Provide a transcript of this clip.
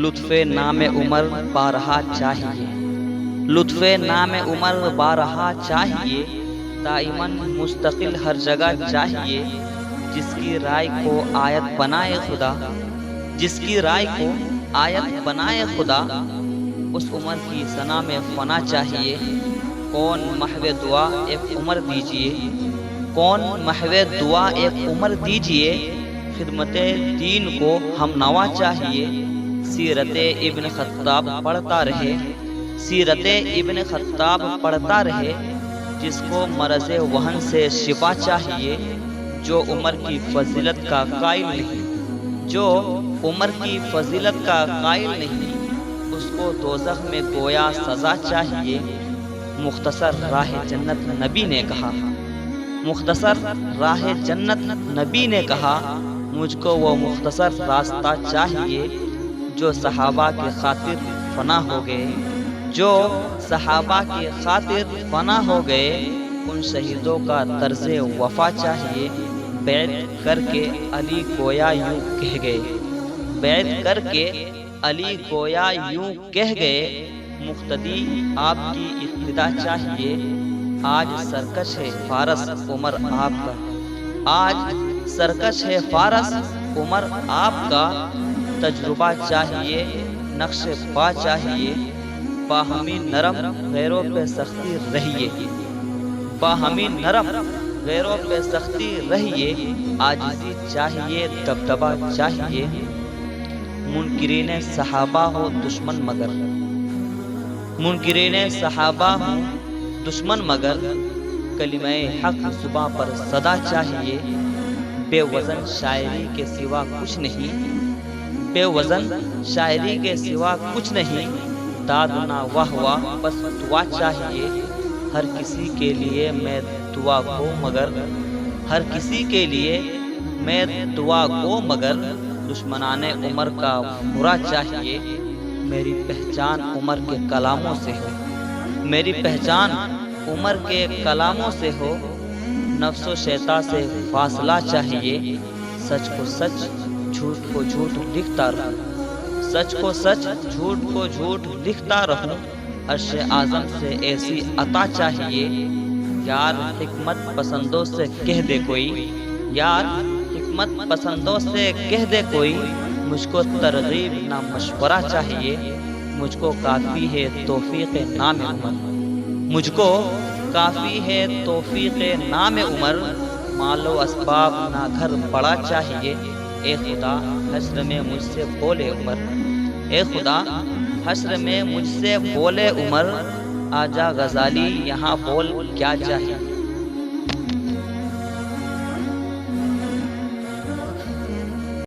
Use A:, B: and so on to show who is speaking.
A: لطف نام عمر بارہا چاہیے، لطف نام عمر بارہا چاہیے، دائماً مستقل ہر جگہ چاہیے، جس کی رائے کو آیت بنائے خدا، جس کی رائے کو آیت بنائے خدا، اس عمر کی ثنا میں فنا چاہیے۔ کون محو دعا ایک عمر دیجئے، کون محو دعا ایک عمر دیجئے، خدمت دین کو ہم نوا چاہیے۔ سیرت ابن خطاب پڑھتا رہے، سیرت ابن خطاب پڑھتا رہے، جس کو مرض وہن سے شفا چاہیے، جو عمر کی فضیلت کا قائل نہیں، جو عمر کی فضیلت کا قائل نہیں، اس کو دوزخ میں گویا سزا چاہیے۔ مختصر راہ جنت نبی نے کہا، مختصر راہ جنت نبی نے کہا، مجھ کو وہ مختصر راستہ چاہیے جو صحابہ کی خاطر فنا ہو گئے، جو صحابہ کی خاطر فنا ہو گئے، ان شہیدوں کا طرز وفا چاہیے۔ بیعت کر کے علی گویا یوں کہہ گئے، بیعت کر کے علی گویا یوں کہہ گئے، مقتدی آپ کی اقتدا چاہیے۔ آج سرکش ہے فارس عمر آپ کا، آج سرکش ہے فارس عمر آپ کا، تجربہ چاہیے، نقش پا چاہیے، باہمی نرم غیروں پہ سختی رہیے، باہمی نرم غیروں پہ سختی رہیے، عاجزی چاہیے، دبدبہ چاہیے۔ منکرین صحابہ ہو دشمن مگر، منکرین صحابہ ہو دشمن مگر، کلمہ حق زباں پر صدا چاہیے۔ بے وزن شاعری کے سوا کچھ نہیں، بے وزن شاعری کے سوا کچھ نہیں، داد نہ واہ واہ بس دعا چاہیے۔ ہر کسی کے لیے میں دعا گو مگر، ہر کسی کے لیے میں دعا گو مگر، دشمنان عمر کا برا چاہیے۔ میری پہچان عمر کے کلاموں سے ہو، میری پہچان عمر کے کلاموں سے ہو، نفس و شیطان سے فاصلہ چاہیے۔ سچ کو سچ جھوٹ کو جھوٹ لکھتا رہوں، سچ کو سچ جھوٹ کو جھوٹ لکھتا رہوں، عرش اعظم سے ایسی عطا چاہیے۔ یار حکمت پسندوں سے کہہ دے کوئی، یار حکمت پسندوں سے کہہ دے کوئی، مجھ کو ترغیب نہ مشورہ چاہیے۔ مجھ کو کافی ہے توفیق نام عمر، مجھ کو کافی ہے توفیق نام عمر، مال و اسباب نہ گھر بڑا چاہیے۔ اے خدا حشر میں مجھ سے بولے عمر، اے خدا حشر میں مجھ سے بولے عمر، آجا غزالی یہاں بول کیا چاہیے۔